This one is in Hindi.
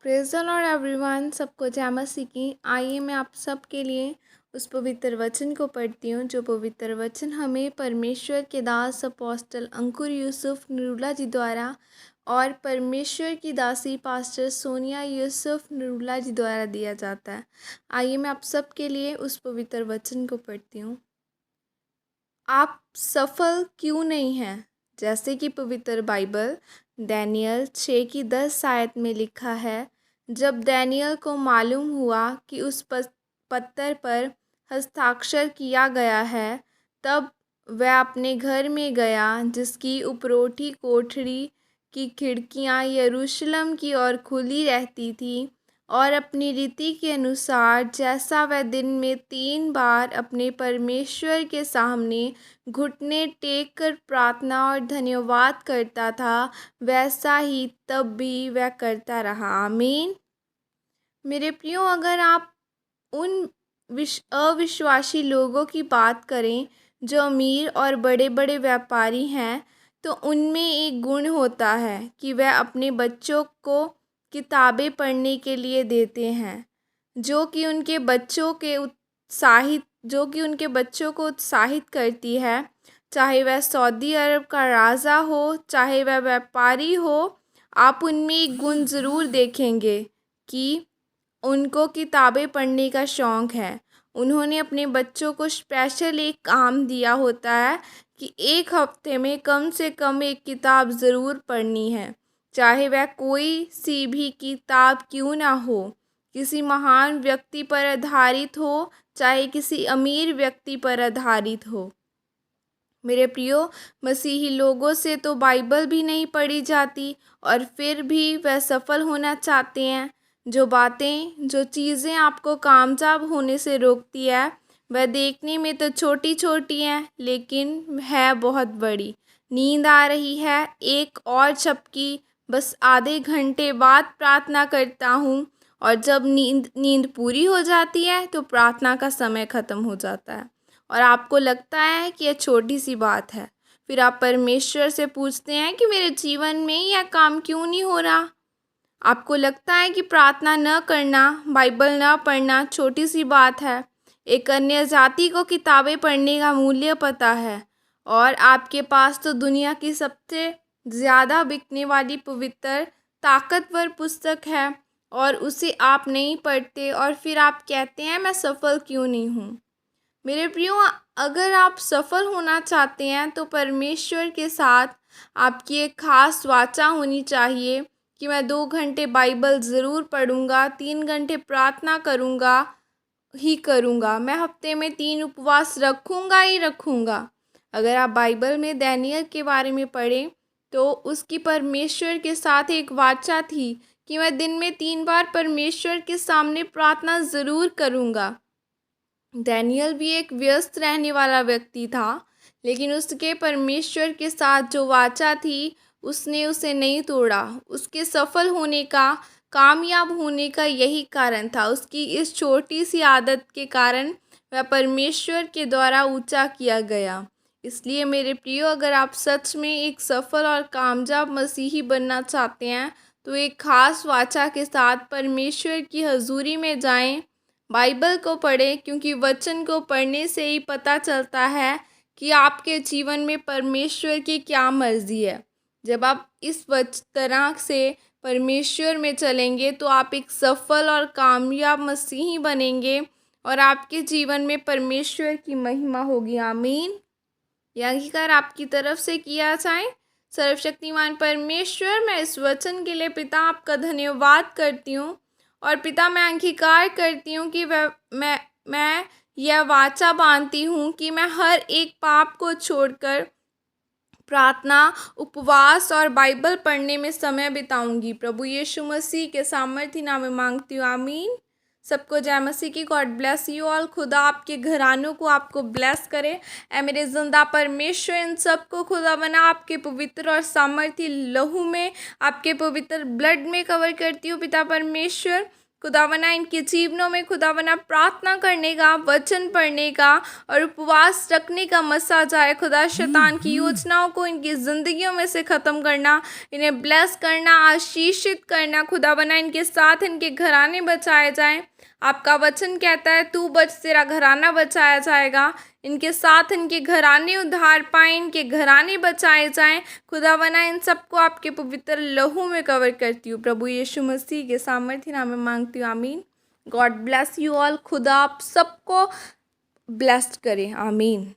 Praise the Lord everyone. सबको जय मसीह की। आइए मैं आप सब के लिए उस पवित्र वचन को पढ़ती हूँ जो पवित्र वचन हमें परमेश्वर के दास अपोस्टल अंकुर यूसुफ नरूला जी द्वारा और परमेश्वर की दासी पास्टर सोनिया यूसुफ नरूला जी द्वारा दिया जाता है। आइए मैं आप सब के लिए उस पवित्र वचन को पढ़ती हूँ। आप सफल क्यों नहीं हैं? जैसे कि पवित्र बाइबल दानियेल 6 की 10 आयत में लिखा है, जब दानियेल को मालूम हुआ कि उस पत्थर पर हस्ताक्षर किया गया है, तब वह अपने घर में गया जिसकी उपरोठी कोठरी की खिड़कियां यरूशलेम की ओर खुली रहती थी, और अपनी रीति के अनुसार जैसा वह दिन में 3 बार अपने परमेश्वर के सामने घुटने टेक कर प्रार्थना और धन्यवाद करता था, वैसा ही तब भी वह करता रहा। आमीन। मेरे प्रियो, अगर आप उन अविश्वासी लोगों की बात करें जो अमीर और बड़े बड़े व्यापारी हैं, तो उनमें एक गुण होता है कि वह अपने बच्चों को किताबें पढ़ने के लिए देते हैं, जो कि उनके बच्चों को उत्साहित करती है। चाहे वह सऊदी अरब का राजा हो, चाहे वह व्यापारी हो, आप उनमें एक गुण ज़रूर देखेंगे कि उनको किताबें पढ़ने का शौक़ है। उन्होंने अपने बच्चों को स्पेशल एक काम दिया होता है कि एक हफ्ते में कम से कम एक किताब ज़रूर पढ़नी है, चाहे वह कोई सी भी किताब क्यों ना हो, किसी महान व्यक्ति पर आधारित हो, चाहे किसी अमीर व्यक्ति पर आधारित हो। मेरे प्रियो, मसीही लोगों से तो बाइबल भी नहीं पढ़ी जाती और फिर भी वह सफल होना चाहते हैं। जो चीज़ें आपको कामयाब होने से रोकती है, वह देखने में तो छोटी छोटी हैं, लेकिन है बहुत बड़ी। नींद आ रही है, एक और झपकी, बस आधे घंटे बाद प्रार्थना करता हूँ, और जब नींद पूरी हो जाती है तो प्रार्थना का समय ख़त्म हो जाता है और आपको लगता है कि यह छोटी सी बात है। फिर आप परमेश्वर से पूछते हैं कि मेरे जीवन में यह काम क्यों नहीं हो रहा। आपको लगता है कि प्रार्थना न करना, बाइबल न पढ़ना छोटी सी बात है। एक अन्य जाति को किताबें पढ़ने का मूल्य पता है, और आपके पास तो दुनिया की सबसे ज़्यादा बिकने वाली पवित्र ताकतवर पुस्तक है, और उसे आप नहीं पढ़ते और फिर आप कहते हैं मैं सफल क्यों नहीं हूँ। मेरे प्रियो, अगर आप सफल होना चाहते हैं तो परमेश्वर के साथ आपकी एक खास वाचा होनी चाहिए कि मैं 2 घंटे बाइबल ज़रूर पढ़ूंगा, 3 घंटे प्रार्थना करूंगा, मैं हफ्ते में 3 उपवास रखूंगा ही रखूंगा। अगर आप बाइबल में दानियेल के बारे में पढ़ें तो उसकी परमेश्वर के साथ एक वाचा थी कि मैं दिन में 3 बार परमेश्वर के सामने प्रार्थना ज़रूर करूंगा। दानियेल भी एक व्यस्त रहने वाला व्यक्ति था, लेकिन उसके परमेश्वर के साथ जो वाचा थी उसने उसे नहीं तोड़ा। उसके सफल होने का, कामयाब होने का यही कारण था। उसकी इस छोटी सी आदत के कारण वह परमेश्वर के द्वारा ऊंचा किया गया। इसलिए मेरे प्रियो, अगर आप सच में एक सफल और कामयाब मसीही बनना चाहते हैं तो एक खास वाचा के साथ परमेश्वर की हजूरी में जाएं, बाइबल को पढ़ें, क्योंकि वचन को पढ़ने से ही पता चलता है कि आपके जीवन में परमेश्वर की क्या मर्ज़ी है। जब आप इस तरह से परमेश्वर में चलेंगे तो आप एक सफल और कामयाब मसीही बनेंगे और आपके जीवन में परमेश्वर की महिमा होगी। आमीन। यही कर आपकी तरफ से किया जाए। सर्वशक्तिमान परमेश्वर, मैं इस वचन के लिए पिता आपका धन्यवाद करती हूँ, और पिता मैं अंगीकार करती हूँ कि मैं यह वाचा बांधती हूँ कि मैं हर एक पाप को छोड़कर प्रार्थना, उपवास और बाइबल पढ़ने में समय बिताऊंगी। प्रभु यीशु मसीह के सामर्थ्य नाम में मांगती हूँ। आमीन। सबको जय मसीह की। God bless you all. खुदा आपके घरानों को आपको ब्लेस करे। ऐ मेरे जिंदा परमेश्वर, इन सबको खुदा बना आपके पवित्र और सामर्थ्य लहू में, आपके पवित्र ब्लड में कवर करती हूँ पिता परमेश्वर। खुदा बना इनके जीवनों में खुदा बना प्रार्थना करने का, वचन पढ़ने का और उपवास रखने का मसा जाए। खुदा शैतान की योजनाओं को इनकी ज़िंदगियों में से ख़त्म करना, इन्हें ब्लेस करना, आशीषित करना। खुदा बना इनके साथ इनके घराने बचाए जाएं। आपका वचन कहता है तू बच तेरा घराना बचाया जाएगा। इनके साथ इनके घराने उद्धार पाएं, इनके घराने बचाए जाएं। खुदा बना इन सबको आपके पवित्र लहू में कवर करती हूँ। प्रभु यीशु मसीह के सामर्थ्य नाम में मांगती हूँ, आमीन। God bless you all. खुदा आप सबको ब्लेस्ड करे, आमीन।